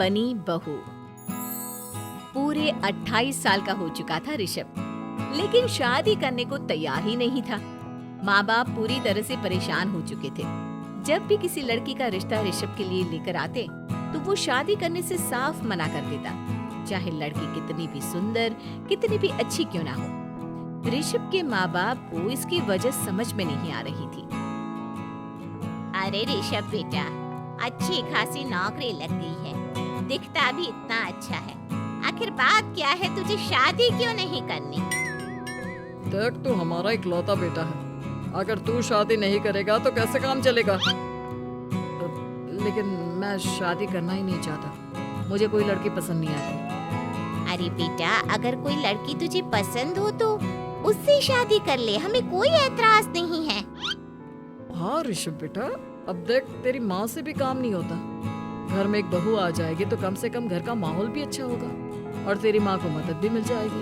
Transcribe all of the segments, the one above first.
बनी बहू। पूरे 28 साल का हो चुका था ऋषभ, लेकिन शादी करने को तैयार ही नहीं था। माँ बाप पूरी तरह से परेशान हो चुके थे। जब भी किसी लड़की का रिश्ता ऋषभ के लिए लेकर आते तो वो शादी करने से साफ मना कर देता, चाहे लड़की कितनी भी सुंदर, कितनी भी अच्छी क्यों ना हो। ऋषभ के माँ बाप को इसकी वजह समझ में नहीं आ रही थी। अरे ऋषभ बेटा, अच्छी खासी नौकरी लग गई है, दिखता भी इतना अच्छा है, आखिर बात क्या है, तुझे शादी क्यों नहीं करनी? देख, तू हमारा इकलौता बेटा है, अगर तू शादी नहीं करेगा तो कैसे काम चलेगा? लेकिन मैं शादी करना ही नहीं चाहता, मुझे कोई लड़की पसंद नहीं आती। अरे बेटा, अगर कोई लड़की तुझे पसंद हो तो उससे शादी कर ले, हमें कोई ऐतराज नहीं है। हाँ ऋषभ बेटा, अब देख, तेरी माँ से भी काम नहीं होता। घर में एक बहू आ जाएगी तो कम से कम घर का माहौल भी अच्छा होगा और तेरी माँ को मदद भी मिल जाएगी।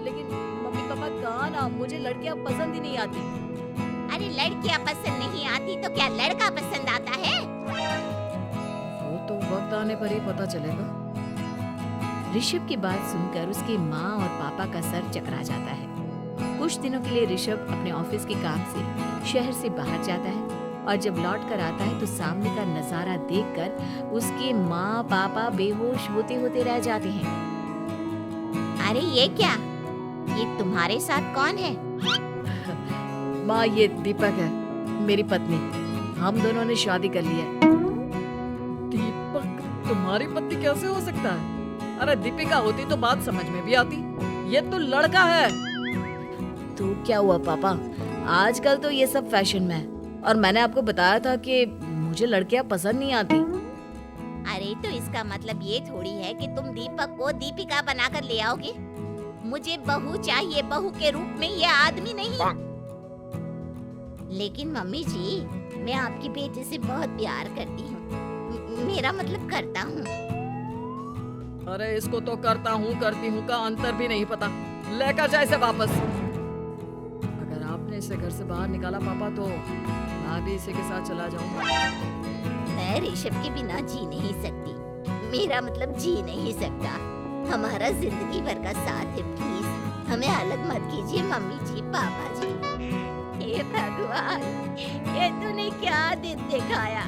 लेकिन मम्मी पापा कहा ना, मुझे लड़कियां पसंद ही नहीं आती। अरे लड़कियां पसंद नहीं आती तो क्या लड़का पसंद आता है? वो तो वक्त आने पर ही पता चलेगा। ऋषभ की बात सुनकर उसकी माँ और पापा का सर चकरा जाता है। कुछ दिनों के लिए ऋषभ अपने ऑफिस के काम से शहर से बाहर जाता है और जब लौट कर आता है तो सामने का नजारा देखकर उसके माँ पापा बेहोश होते होते रह जाते हैं। अरे ये क्या, ये तुम्हारे साथ कौन है? माँ, ये दीपक है, मेरी पत्नी। हम दोनों ने शादी कर ली है। दीपक तुम्हारी पत्नी कैसे हो सकता है? अरे दीपिका होती तो बात समझ में भी आती, ये तो लड़का है। तो क्या हुआ पापा, आजकल तो ये सब फैशन में है और मैंने आपको बताया था कि मुझे लड़कियां पसंद नहीं आती। अरे तो इसका मतलब ये थोड़ी है कि तुम दीपक को दीपिका बनाकर ले आओगे। मुझे बहू चाहिए, बहू के रूप में, ये आदमी नहीं। लेकिन मम्मी जी, मैं आपकी बेटी से बहुत प्यार करती हूँ, मेरा मतलब करता हूँ। अरे इसको तो करता हूँ करती हूँ का अंतर भी नहीं पता। लेकर जाए इसे वापस। अगर आपने इसे घर से बाहर निकाला पापा तो मैं भी इसी के साथ चला जाऊंगा। मैं ऋषभ के बिना जी नहीं सकती, मेरा मतलब जी नहीं सकता। हमारा जिंदगी भर का साथ है, प्लीज हमें अलग मत कीजिए मम्मी जी, पापा जी। हे भगवान, ये तूने क्या दिन दिखाया?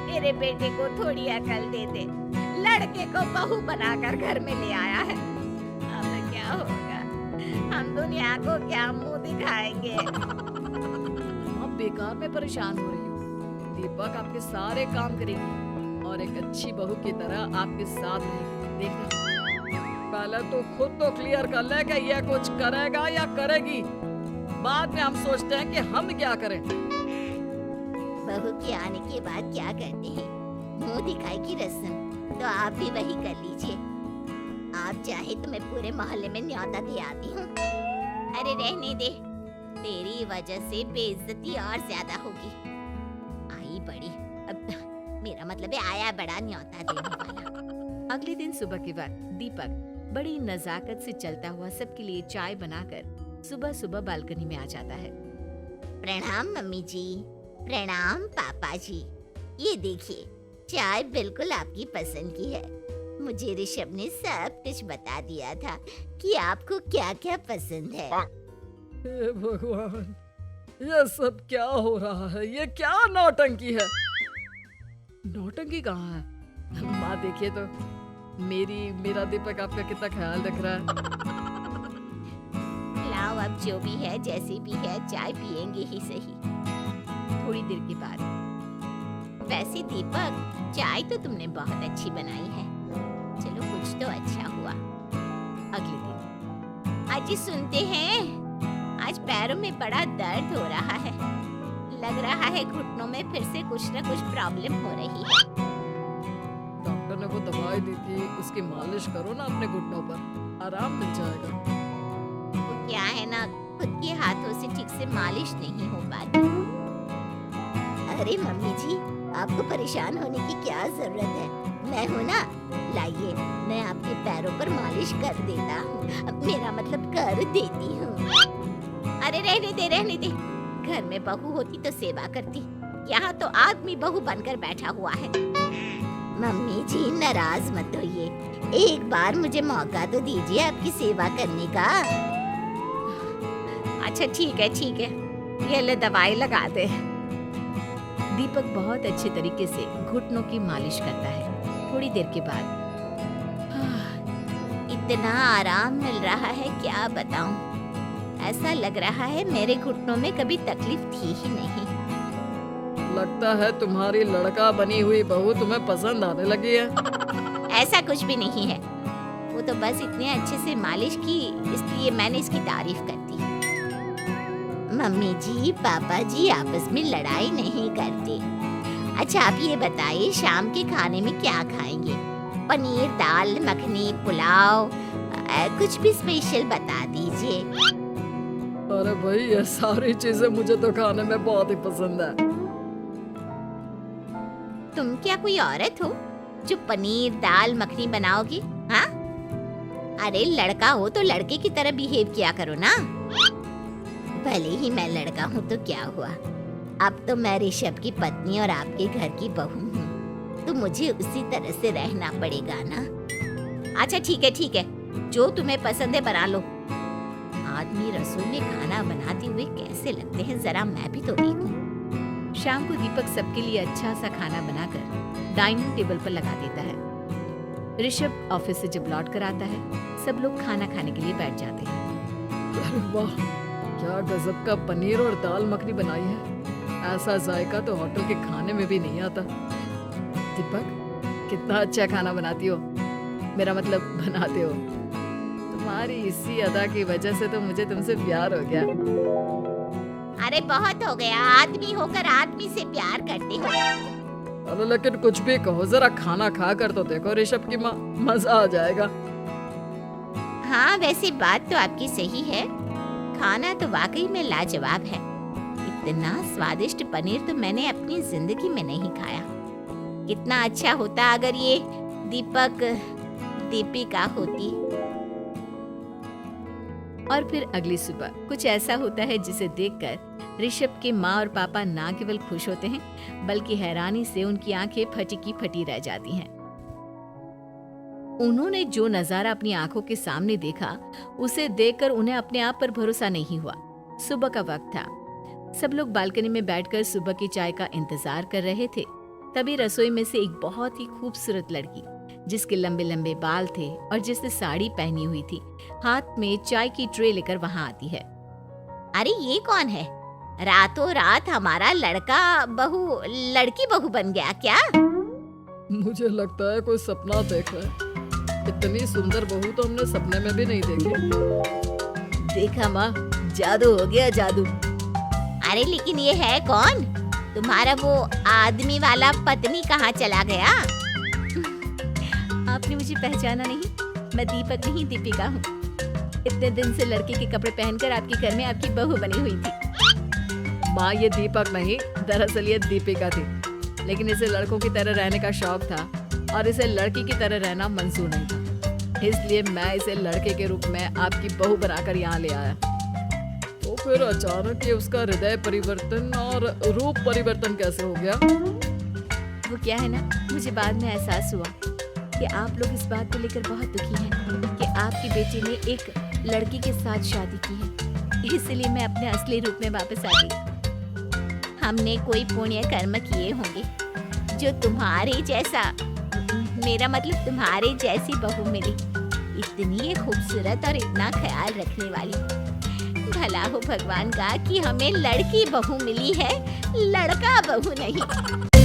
मेरे बेटे को थोड़ी अकल दे दे, लड़के को बहू बनाकर घर में ले आया है। अब क्या होगा, हम दुनिया को क्या मुंह दिखाएंगे? आप बेकार में परेशान हो रही हो। दीपक आपके सारे काम करेगी और एक अच्छी बहू की तरह आपके साथ रहेगी। देखना, पहले तो खुद तो क्लियर कर ले कि ये कुछ करेगा या करेगी, बाद में हम सोचते हैं कि हम क्या करें। बहू के आने के बाद क्या करते हैं, मुंह दिखाई की रस्म, तो आप भी वही कर लीजिए। आप चाहे तो मैं पूरे मोहल्ले में न्योता दे आती हूँ। अरे रहने दे, तेरी वजह से बेइज्जती और ज्यादा होगी। आई बड़ी, अब मेरा मतलब है आया बड़ा न्योता देने वाला। अगले दिन सुबह के वक्त दीपक बड़ी नजाकत से चलता हुआ सबके लिए चाय बनाकर सुबह सुबह बालकनी में आ जाता है। प्रणाम मम्मी जी, प्रणाम पापा जी। ये देखिए, चाय बिल्कुल आपकी पसंद की है। मुझे ऋषभ ने सब कुछ बता दिया था कि आपको क्या क्या पसंद है। हे भगवान, ये सब क्या हो रहा है? ये क्या नौटंकी है? नौटंकी कहाँ है? माँ देखिए तो, मेरा दीपक आपका कितना ख्याल रख रहा है। लाओ, अब जो भी है जैसी भी है, चाय पियेंगे ही सही। थोड़ी देर के बाद, वैसे दीपक, चाय तो तुमने बहुत अच्छी बनाई है, चलो कुछ तो अच्छा हुआ। अगले दिन आज सुनते हैं, आज पैरों में बड़ा दर्द हो रहा है, लग रहा है घुटनों में फिर से कुछ न कुछ प्रॉब्लम हो रही है। डॉक्टर ने वो दवाई दी थी, उसकी मालिश करो ना अपने घुटनों पर, आराम मिल जाएगा। वो क्या है ना, खुद के हाथों से ठीक से मालिश नहीं हो पाती। अरे मम्मी जी, आपको परेशान होने की क्या जरूरत है, मैं हूँ ना, लाइए मैं आपके पैरों पर मालिश कर देता हूँ, मेरा मतलब कर देती हूँ। अरे रहने दे, घर में बहू होती तो सेवा करती, यहाँ तो आदमी बहू बनकर बैठा हुआ है। मम्मी जी नाराज मत होइए, एक बार मुझे मौका तो दीजिए आपकी सेवा करने का। अच्छा ठीक है, ये ले दवाई लगा दे। दीपक बहुत अच्छे तरीके से घुटनों की मालिश करता है। थोड़ी देर के बाद इतना आराम मिल रहा है क्या बताऊं, ऐसा लग रहा है मेरे घुटनों में कभी तकलीफ थी ही नहीं। लगता है तुम्हारी लड़का बनी हुई बहू तुम्हें पसंद आने लगी है। ऐसा कुछ भी नहीं है, वो तो बस इतने अच्छे से मालिश की इसलिए मैंने इसकी तारीफ कर दी। मम्मी जी पापा जी आपस में लड़ाई नहीं करते। अच्छा आप ये बताइए शाम के खाने में क्या खाएंगे? पनीर, दाल मखनी, पुलाव, कुछ भी स्पेशल बता दीजिए। अरे भाई ये सारी चीजें मुझे तो खाने में बहुत ही पसंद है। तुम क्या कोई औरत हो जो पनीर दाल मखनी बनाओगी? हाँ, अरे लड़का हो तो लड़के की तरह बिहेव किया करो ना। भले ही मैं लड़का हूँ तो क्या हुआ, अब तो मैं ऋषभ की पत्नी और आपके घर की बहू हूँ, तो मुझे उसी तरह से रहना पड़ेगा ना। अच्छा ठीक है, जो तुम्हें पसंद है बना लो। आदमी रसोई में खाना बनाते हुए कैसे लगते हैं, जरा मैं भी तो देखूं। शाम को दीपक सबके लिए अच्छा सा खाना बनाकर डाइनिंग टेबल पर लगा देता है। ऋषभ ऑफिस से जब लौट कर आता है, सब लोग खाना खाने के लिए बैठ जाते हैं। अरे वाह, क्या गजब का पनीर और दाल मखनी बनाई है। ऐसा जायका तो होटल के खाने में भी नहीं आता। दीपक कितना अच्छा खाना बनाती हो, मेरा मतलब बनाते हो। तुम्हारी इसी अदा की वजह से तो मुझे तुमसे प्यार हो गया। अरे बहुत हो गया, आदमी होकर आदमी से प्यार करते हो। अरे लेकिन कुछ भी कहो, जरा खाना खा कर तो देखो ऋषभ की माँ, मजा आ जाएगा। हाँ वैसे बात तो आपकी सही है, खाना तो वाकई में लाजवाब है। इतना स्वादिष्ट पनीर तो मैंने अपनी जिंदगी में नहीं खाया। कितना अच्छा होता अगर ये दीपक दीपिका होती। और फिर अगली सुबह कुछ ऐसा होता है जिसे देखकर ऋषभ के माँ और पापा ना केवल खुश होते हैं बल्कि हैरानी से उनकी आंखें फटी की फटी रह जाती हैं। उन्होंने जो नजारा अपनी आंखों के सामने देखा उसे देखकर उन्हें अपने आप पर भरोसा नहीं हुआ। सुबह का वक्त था, सब लोग बालकनी में बैठकर सुबह की चाय का इंतजार कर रहे थे। तभी रसोई में से एक बहुत ही खूबसूरत लड़की जिसके लंबे लंबे बाल थे और जिसने साड़ी पहनी हुई थी, हाथ में चाय की ट्रे लेकर वहां आती है। अरे ये कौन है? रातों रात हमारा लड़का लड़की बहू बन गया क्या? मुझे लगता है कोई सपना देख रहा है। इतनी सुंदर बहू तो हमने सपने में भी नहीं देखी। देखा माँ, जादू हो गया जादू। अरे लेकिन ये है कौन? तुम्हारा वो आदमी वाला पत्नी कहाँ चला गया? आपने मुझे पहचाना नहीं? मैं दीपक नहीं दीपिका हूँ। इतने दिन से लड़के के कपड़े पहनकर आपके घर में आपकी बहू बनी हुई थी। माँ ये दीपक नहीं, दरअसल ये दीपिका थी, लेकिन इसे लड़कों की तरह रहने का शौक था और इसे लड़की की तरह रहना मंजूर नहीं था, इसलिए मैं इसे लड़के के रूप में आपकी बहू बनाकर यहाँ ले आया। तो फिर अचानक ये उसका हृदय परिवर्तन और रूप परिवर्तन कैसे हो गया? वो क्या है ना, मुझे बाद में एहसास हुआ कि आप लोग इस बात को लेकर बहुत दुखी हैं कि आपकी बेटी ने एक लड़की के साथ शादी की है, इसलिए मैं अपने असली रूप में वापस आ गई। हमने कोई पुण्य कर्म किए होंगे जो तुम्हारे जैसा, मेरा मतलब तुम्हारे जैसी बहू मिली, इतनी खूबसूरत और इतना ख्याल रखने वाली। भला हो भगवान का कि हमें लड़की बहू मिली है, लड़का बहू नहीं।